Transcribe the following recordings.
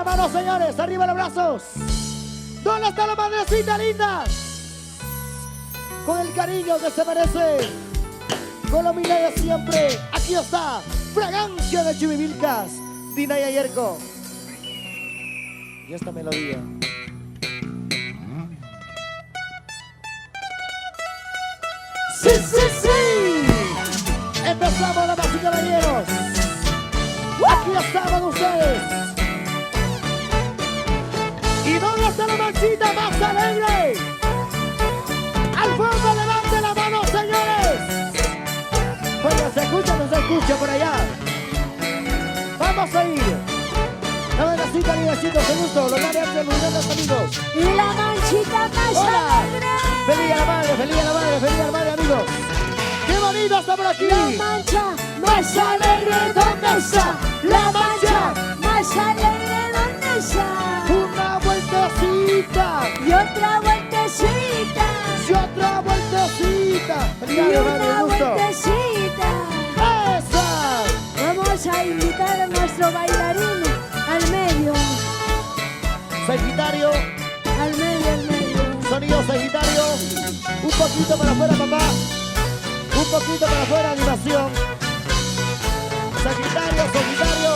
mano, señores. Arriba los brazos. ¿Dónde está la madrecita linda? Con el cariño que se merece. Con la humildad de siempre. Aquí está. Fragancia de Chumivilcas. Dina y Ayerco. Y esta melodía. ¡Sí, sí, sí! Empezamos, damas y caballeros. Aquí estaban ustedes. ¿Y dónde está la manchita más alegre? Al fondo, levante la mano, señores. Oiga, ¿se escucha o no se escucha por allá? Vamos a ir. La manchita, mi besito, segundo. Los mares, los amigos. Y la manchita más alegre. Feliz a la madre, feliz a la madre, feliz a la madre, amigos. ¡Qué bonito está por aquí! La mancha más alegre, ¿dónde está? La mancha más alegre, ¿dónde está? Una vueltecita Y otra vueltecita. y otra vueltecita. Y Feliz a la madre, una gusto. vueltecita. ¡Esa! Vamos a invitar a nuestro bailarín al medio. Sagitario, Al medio, al medio. sonido Sagitario. Un poquito para afuera, papá. Un poquito para afuera, animación. Sagitario, Sagitario.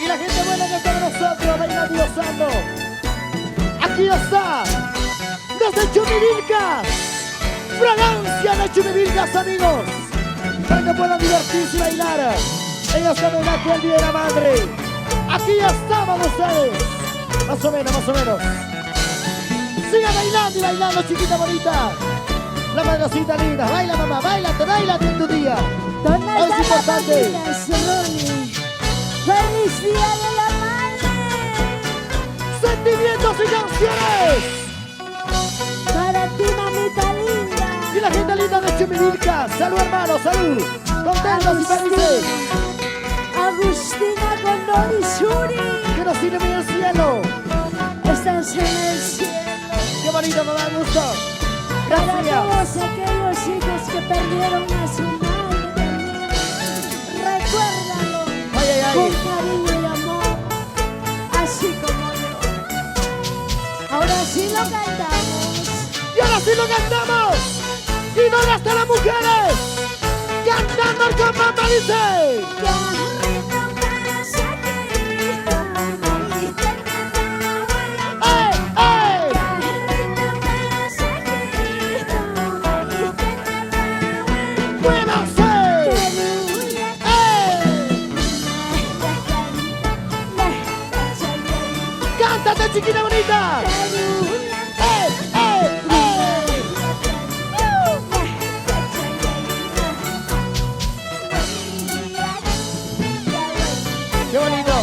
Y la gente buena que está con nosotros, bailando y gozando. Aquí está, desde Chumivilcas. Fragancia de Chumivilcas, amigos. Para que puedan divertirse y bailar. Ellos saben aquí el Día de la Madre. Aquí estaban ustedes. Más o menos, más o menos. Siga bailando y bailando, chiquita bonita. La madrecita linda, baila mamá, bailate en tu día. ¿Dónde Hoy es está la importante. familia, Ronnie? ¡Feliz Día de la Madre! Sentimientos y canciones. Para ti, mamita linda. Y la gente linda de Chumivilcas. Salud, hermano, salud. Contentos y felices. Agustina Condori Suri. Que nos ilumine el cielo. Estás en el cielo. Qué bonito, me da gusto. Para Gracias. todos aquellos hijos que perdieron a su madre también. Recuérdalo Ay, ay, con ay. cariño y amor, así como yo. Ahora sí lo cantamos. Y ahora sí lo cantamos. ¿Y dónde están las mujeres? Cantando el comando, dice. ¡Ey, ey! ¡Muévanse! ¡Ey! ¡Cántate, chiquita bonita! ¡Ey, ey, ey! ¡Qué bonito!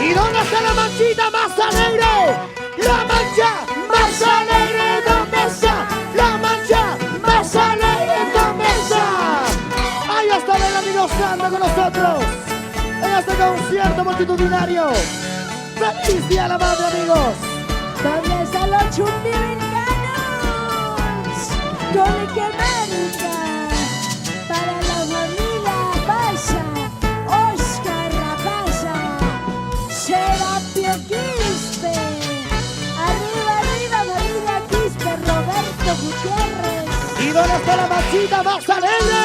¿Y dónde está la manchita más alegre? ¡La mancha más alegre! ¿Dónde está? ¡La mancha más alegre! ¿Dónde está? Ahí está el amigo Sandro con nosotros en este concierto multitudinario. ¡Feliz Día de la Madre, amigos! ¿Dónde están los chumbivilcanos? Con el que venga para la familia Pasa, Oscar Rapaza, Serapio Quispe, arriba familia Quispe, Roberto Gutiérrez. ¿Y dónde está la manchita más alegre?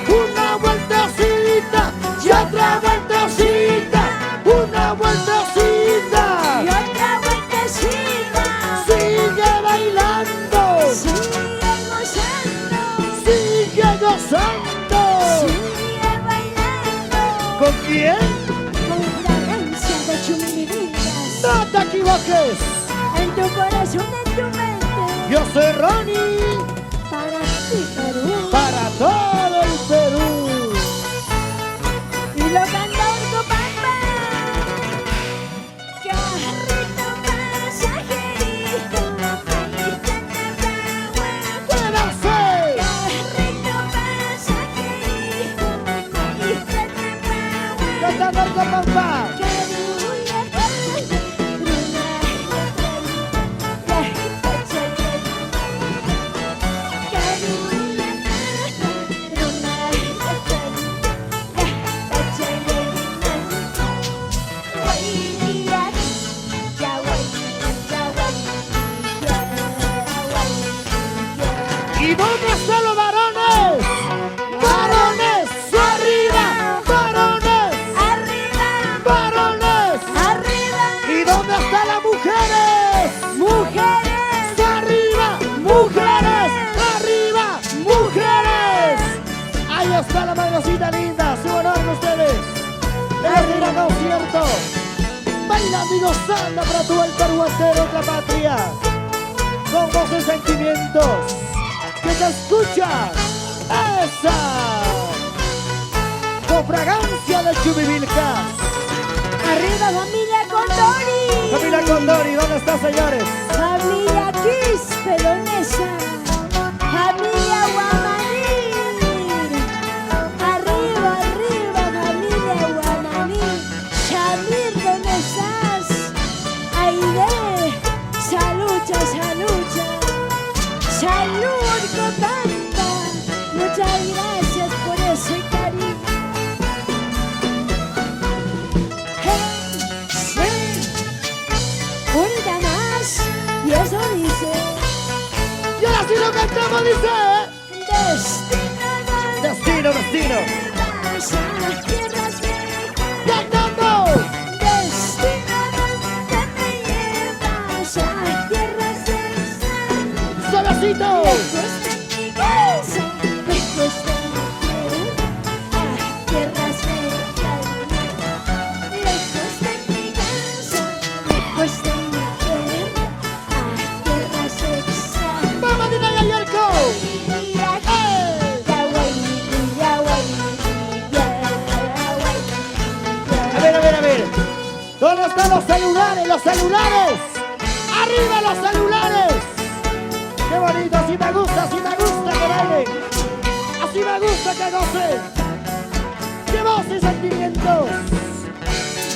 Una vueltecita y otra vueltecita, una vueltecita. Y otra vueltecita, Sigue bailando, sigue gozando, sigue gozando. sigue bailando. ¿Con quién? Con fragancia de Chumivilcas, No te equivoques. en tu corazón, en tu mente, Yo soy Ronnie para ti Perú. para todo el Perú. Y lo canta Orco Pampa. Carrito pasajerito, ¡Muévanse! carrito pasajerito, Cantando el compás. concierto. Bailando y gozando para todo el Perú entero, otra patria. Con voces y sentimientos que se escuchan. ¡Esa! Con fragancia de Chumivilcas. Arriba, familia Condori. Familia Condori, ¿dónde está, señores? Familia Kiss, Pelonesa. Familia Guamaní. Arriba, arriba, familia Guamaní. Shamir, ¿dónde estás? Aide, salucha, salucha. Salud, Copanta. Muchas gracias por ese cariño. Unita más, y eso dice. Y ahora sí lo cantamos, dice. Destino, Destino, destino. pasa, tierras lejanas. ¡Cantando! Destino, donde me llevas a tierras lejanas. ¡Suavecito! Lejos de mi casa, lejos de mi tierra, a tierras lejanas. Lejos de mi casa, lejos de mi tierra, a tierras lejanas. ¡Vamos, Dina Yayarco! A ver. ¿Dónde están los celulares? ¡Los celulares! ¡Arriba los celulares! ¡Qué bonito! Así me gusta que bailen. Así me gusta que gocen. ¡Qué voz y sentimientos!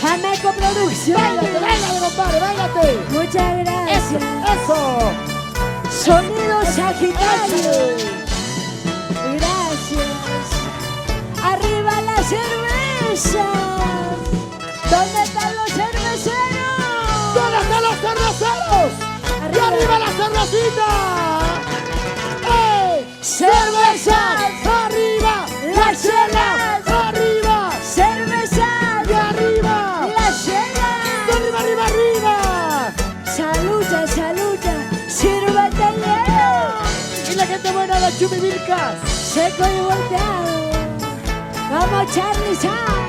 Jameco Producciones. ¡Báilate, compadre, báilate! Muchas ¡Eso, gracias. eso! Sonido Sagitario. Gracias. Arriba la cerveza. ¿Dónde están los cerveceros? ¿Dónde están los cerveceros? ¡Y Arriba. arriba la cervecita! ¡Ey! Cervezas. ¡Arriba! Las chelas. ¡Arriba! Cervezas. ¡Y arriba! Las chelas. ¡Arriba, arriba, arriba! Saluda, saluda. Sírvete el hielo. Y la gente buena de Chumivilcas. Seco y volteado. Vamos, Charlie San.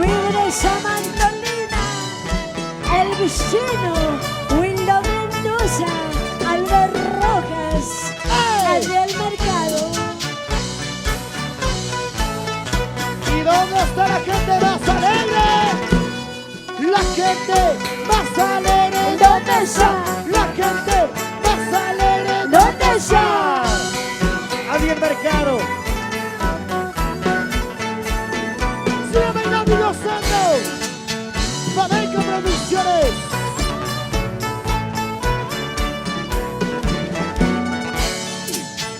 Libre Samantolina. El Vicino. Wildo Mendoza. Albert Rojas. ¡Ey! El del mercado. ¿Y dónde está la gente más alegre? La gente más alegre. ¿Dónde está? La gente más alegre. ¿Dónde está? Alguien mercado. Sigue bailando y gozando. Fameco Producciones.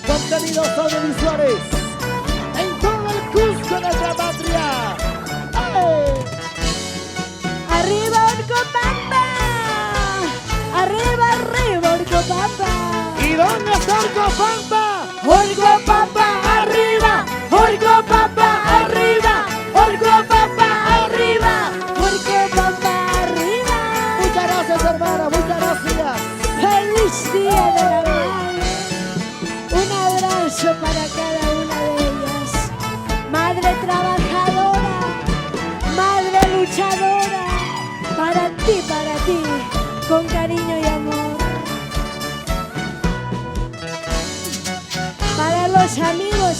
Contenidos audiovisuales en todo el Cusco de nuestra patria. ¡Ay! Arriba Orcopampa. Arriba, arriba Orcopampa. ¿Y dónde está Orcopampa? Orcopampa arriba. Orcopampa arriba. Orcopampa arriba. Orcopampa arriba. Muchas gracias, hermana, muchas gracias. Feliz día de la madre. Un abrazo para cada una de ellas. Madre trabajadora, madre luchadora. Para ti, con cariño y amor. Para los amigos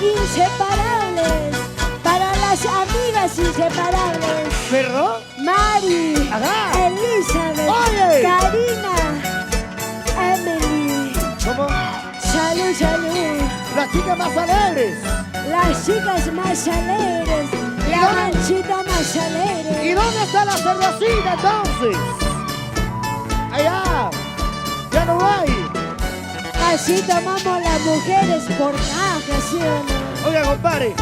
inseparables. Para las amigas inseparables. ¿Perdón? Mari, Ajá. Elizabeth, Oye. Karina, Emily. ¿Cómo? Salud, salud. Las chicas más alegres. Las chicas más alegres. La manchita más ¿Y alegre. dónde está la cervecita entonces? Allá. Ya no hay. Así tomamos las mujeres por caja, ¿sí o no? Oiga, compadre,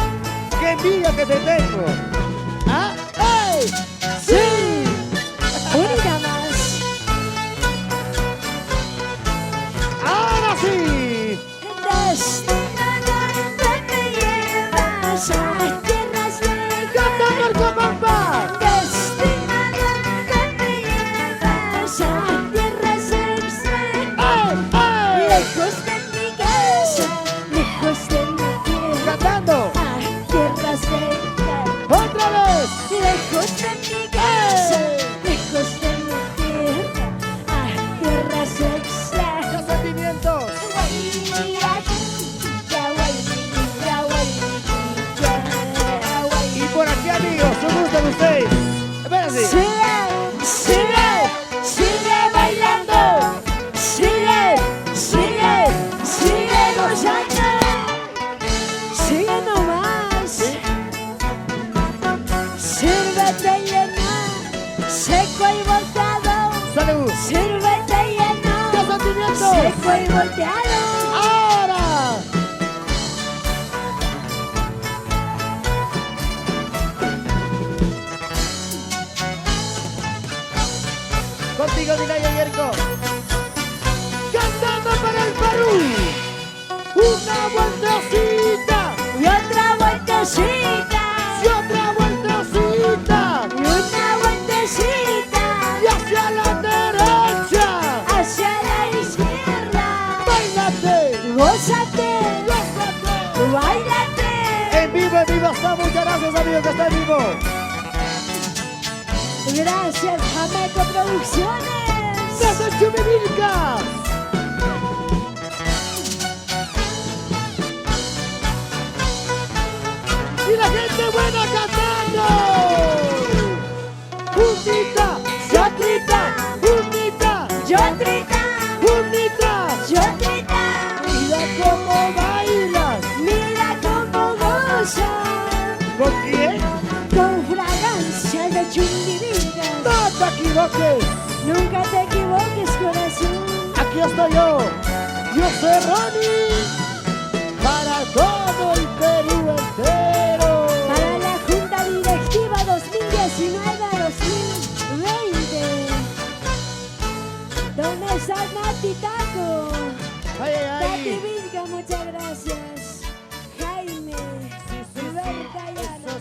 qué envidia que te tengo. ¿Ah? ¡Ey! ¡Sí! Unita más. ¡Ahora sí! Destino donde me llevas a tierras ¡Cantando el lejanas. Copampa! Destino donde me llevas a tierras lejanas. ¡Ey! ¡Ey! Lejos de mi casa, lejos de mi tierra, ¡Cantando! a tierras lejanas. ¡Otra vez! Lejos de chueco y volteado. Ahora. Contigo, Dinaya Yerko. Cantando para el Perú. Una vueltecita. Y otra vueltecita. Y otra vueltecita. Y una vueltecita. Y hacia la derecha. Hacia la izquierda. Báilate. Gózate. Gózate. Báilate. En vivo está. Muchas gracias, amigos, que está en vivo. Gracias, Jameco Producciones. Desde Chumivilca. Y la gente buena cantando. Junita, Yatrita, Junita, Yo trita, Junita. yo trita. Mira cómo bailas. Mira cómo goza. ¿Con quién? Con fragancia de Chumbivilca. No te equivoques. Nunca te equivoques, corazón. Aquí estoy yo. Yo soy Ronnie. Para todo el Perú entero. Para la Junta Directiva 2019-2020. ¿Dónde está Nati Taco? Ay, ay, Tati ay. Vilca, muchas gracias. Jaime, Sí, Roberta eso Llano.